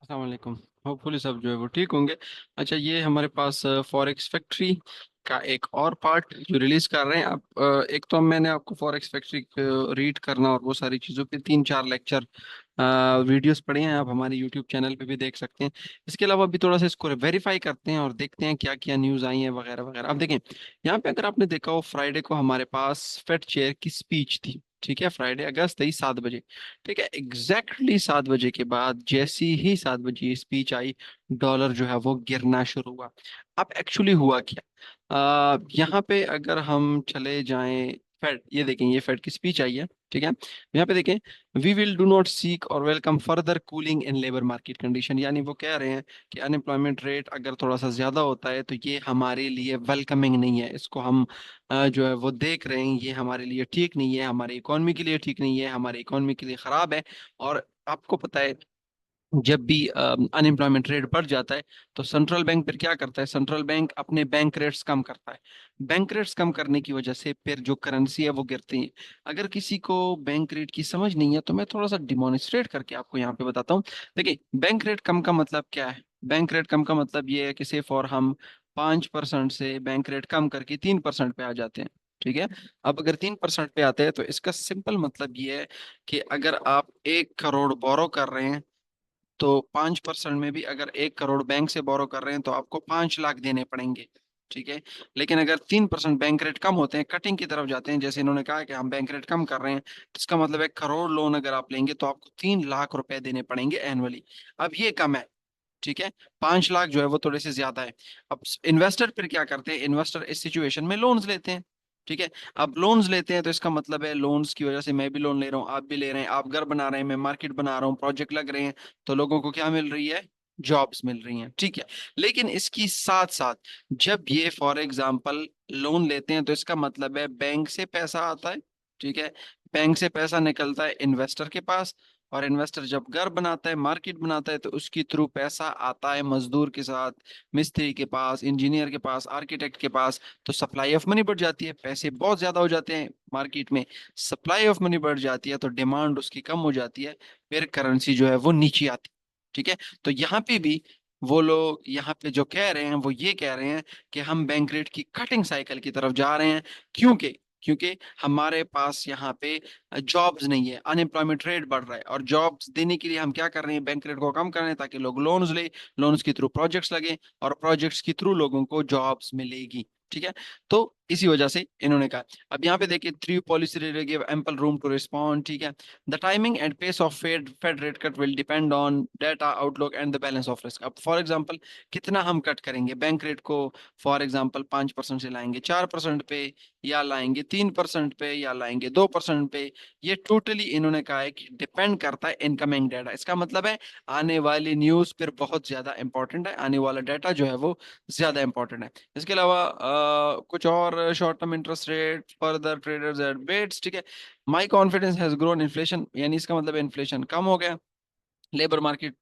अस्सलाम वालेकुम। होपफुली सब जो है वो ठीक होंगे। अच्छा, ये हमारे पास फॉरेक्स फैक्ट्री का एक और पार्ट जो रिलीज कर रहे हैं आप। एक तो मैंने आपको फॉरेक्स फैक्ट्री रीड करना और वो सारी चीज़ों पे 3-4 लेक्चर वीडियोस पढ़े हैं, आप हमारे यूट्यूब चैनल पे भी देख सकते हैं। इसके अलावा भी थोड़ा सा इसको वेरीफाई करते हैं और देखते हैं क्या क्या न्यूज़ आई हैं वगैरह वगैरह। अब देखें, यहाँ पे अगर आपने देखा हो, फ्राइडे को हमारे पास फेड चेयर की स्पीच थी। ठीक है, फ्राइडे अगस्त 23 7 बजे। ठीक है, एग्जैक्टली 7 बजे के बाद जैसी ही 7 बजे स्पीच आई, डॉलर जो है वो गिरना शुरू हुआ। अब एक्चुअली हुआ क्या? यहाँ पे अगर हम चले जाएं, फेड, ये देखें, ये फेड की स्पीच आई है। ठीक है, यहाँ पे देखें, we will do not seek or welcome further cooling in labour market condition. यानी वो कह रहे हैं कि अनएम्प्लॉयमेंट रेट अगर थोड़ा सा ज्यादा होता है तो ये हमारे लिए वेलकमिंग नहीं है। इसको हम जो है वो देख रहे हैं, ये हमारे लिए ठीक नहीं है, हमारी इकोनॉमी के लिए ठीक नहीं है, हमारी इकोनॉमी के लिए खराब है। और आपको पता है, जब भी अनएम्प्लॉयमेंट रेट बढ़ जाता है तो सेंट्रल बैंक फिर क्या करता है? सेंट्रल बैंक अपने बैंक रेट्स कम करता है। बैंक रेट्स कम करने की वजह से फिर जो करेंसी है वो गिरती है। अगर किसी को बैंक रेट की समझ नहीं है तो मैं थोड़ा सा डिमॉन्स्ट्रेट करके आपको यहाँ पे बताता हूँ। देखिए, बैंक रेट कम का मतलब क्या है? बैंक रेट कम का मतलब ये है कि सिर्फ और हम 5% से बैंक रेट कम करके 3% पे आ जाते हैं। ठीक है, अब अगर 3% पे आते हैं तो इसका सिंपल मतलब ये है कि अगर आप 1 करोड़ बोरो कर रहे हैं तो 5% में भी अगर 1 करोड़ बैंक से बोरो कर रहे हैं तो आपको 5 लाख देने पड़ेंगे। ठीक है, लेकिन अगर 3% बैंक रेट कम होते हैं, कटिंग की तरफ जाते हैं, जैसे इन्होंने कहा कि हम बैंक रेट कम कर रहे हैं, तो इसका मतलब 1 करोड़ लोन अगर आप लेंगे तो आपको 3 लाख रुपए देने पड़ेंगे एनुअली। अब ये कम है। ठीक है, 5 लाख जो है वो थोड़े से ज्यादा है। अब इन्वेस्टर फिर क्या करते हैं? इन्वेस्टर इस सिचुएशन में लोन्स लेते हैं। ठीक है, अब लोन्स लेते हैं तो इसका मतलब है लोन्स की वजह से मैं भी लोन ले रहा हूँ, आप भी ले रहे हैं, आप घर बना रहे हैं, मैं मार्केट बना रहा हूँ, प्रोजेक्ट लग रहे हैं, तो लोगों को क्या मिल रही है? जॉब्स मिल रही हैं। ठीक है, लेकिन इसकी साथ साथ जब ये फॉर एग्जाम्पल लोन लेते हैं तो इसका मतलब है बैंक से पैसा आता है। ठीक है, बैंक से पैसा निकलता है इन्वेस्टर के पास, और इन्वेस्टर जब घर बनाता है, मार्केट बनाता है, तो उसकी थ्रू पैसा आता है मजदूर के साथ, मिस्त्री के पास, इंजीनियर के पास, आर्किटेक्ट के पास। तो सप्लाई ऑफ मनी बढ़ जाती है, पैसे बहुत ज्यादा हो जाते हैं मार्केट में। सप्लाई ऑफ मनी बढ़ जाती है तो डिमांड उसकी कम हो जाती है, फिर करेंसी जो है वो नीचे आती है। ठीक है, तो यहाँ पे भी वो लोग यहाँ पे जो कह रहे हैं वो ये कह रहे हैं कि हम बैंक रेट की कटिंग साइकिल की तरफ जा रहे हैं। क्योंकि क्योंकि हमारे पास यहाँ पे जॉब्स नहीं है, अनएम्प्लॉयमेंट रेट बढ़ रहा है, और जॉब्स देने के लिए हम क्या कर रहे हैं? बैंक रेट को कम कर रहे हैं ताकि लोग लोन्स ले, लोन्स के थ्रू प्रोजेक्ट्स लगे, और प्रोजेक्ट्स के थ्रू लोगों को जॉब्स मिलेगी। ठीक है, तो इसी वजह से इन्होंने कहा। अब यहाँ पे देखिए, three policy give ample room to respond. ठीक है, the timing and pace of Fed rate cut will depend on data outlook and the balance of risk. अब फॉर एग्जांपल, कितना हम कट करेंगे बैंक रेट को? फॉर एग्जांपल 5% से लाएंगे 4% पे, या लाएंगे 3% पे, या लाएंगे 2% पे, ये टोटली इन्होंने कहा है कि डिपेंड करता है इनकमिंग डाटा। इसका मतलब है आने वाली न्यूज फिर बहुत ज्यादा इंपॉर्टेंट है, आने वाला डाटा जो है वो ज्यादा इंपॉर्टेंट है। इसके अलावा कुछ और short term interest rate further traders add bets. ठीक है, my confidence has grown inflation, यानी इसका मतलब इन्फ्लेशन कम हो गया। Labour market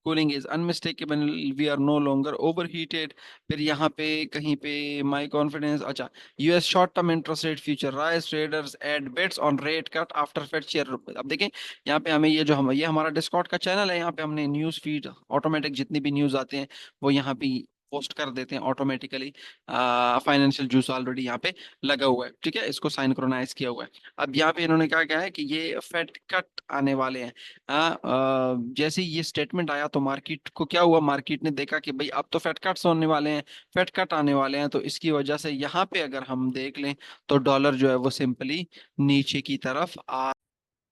cooling is unmistakable, we are no longer overheated. फिर यहाँ पे कहीं पे माई कॉन्फिडेंस, अच्छा, US short term interest rate future rise, traders add bets on rate cut after Fed share. अब देखें, यहाँ पे हमें ये हमारा डिस्कॉर्ड का चैनल है, यहाँ पे हमने न्यूज फीड ऑटोमेटिक जितनी भी न्यूज आते हैं वो यहाँ पे पोस्ट कर देते हैं ऑटोमेटिकली। फाइनेंशियल जूस ऑलरेडी यहाँ पे लगा हुआ है। ठीक है, इसको साइंक्रोनाइज किया हुआ है। अब यहाँ पे इन्होंने क्या कहा है कि ये फेड कट आने वाले हैं। जैसे ही ये स्टेटमेंट आया तो मार्केट को क्या हुआ? मार्केट ने देखा कि भाई अब तो फेड कट्स होने वाले हैं, फेड कट आने वाले हैं, तो इसकी वजह से यहाँ पे अगर हम देख लें तो डॉलर जो है वो सिंपली नीचे की तरफ आ।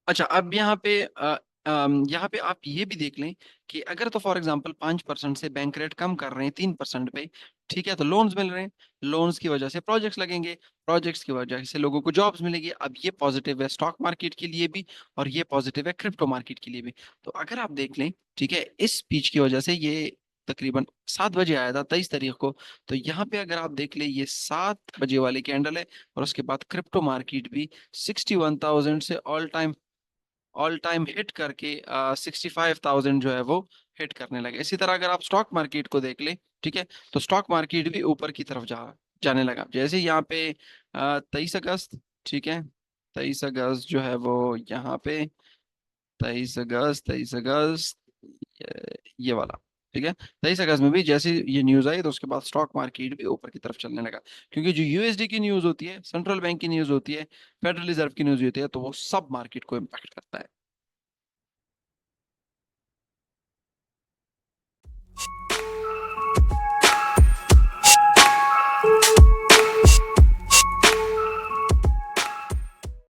अच्छा, अब यहाँ पे आप ये भी देख लें कि अगर तो फॉर एग्जांपल 5% से बैंक रेट कम कर रहे हैं 3% पे, ठीक है, तो लोन्स मिल रहे हैं, लोन्स की वजह से प्रोजेक्ट्स लगेंगे, प्रोजेक्ट्स की वजह से लोगों को जॉब्स मिलेगी। अब ये पॉजिटिव है स्टॉक मार्केट के लिए भी, और ये पॉजिटिव है क्रिप्टो मार्केट के लिए भी। तो अगर आप देख लें, ठीक है, इस स्पीच की वजह से ये तकरीबन 7 बजे आया था 23 तारीख को। तो यहाँ पे अगर आप देख ले, ये 7 बजे वाली कैंडल है, और उसके बाद क्रिप्टो मार्केट भी 61,000 से ऑल टाइम हिट करके 65,000 जो है वो हिट करने लगे। इसी तरह अगर आप स्टॉक मार्केट को देख ले, ठीक है, तो स्टॉक मार्केट भी ऊपर की तरफ जाने लगा। जैसे यहाँ पे 23 अगस्त, ठीक है, 23 अगस्त जो है वो यहाँ पे 23 अगस्त, 23 अगस्त, ये वाला। ठीक है, 23 अगस्त में भी जैसे ये न्यूज आई तो उसके बाद स्टॉक मार्केट भी ऊपर की तरफ चलने लगा, क्योंकि जो यूएसडी की न्यूज होती है, सेंट्रल बैंक की न्यूज होती है, फेडरल रिजर्व की न्यूज होती है, तो वो सब मार्केट को इम्पैक्ट करता है।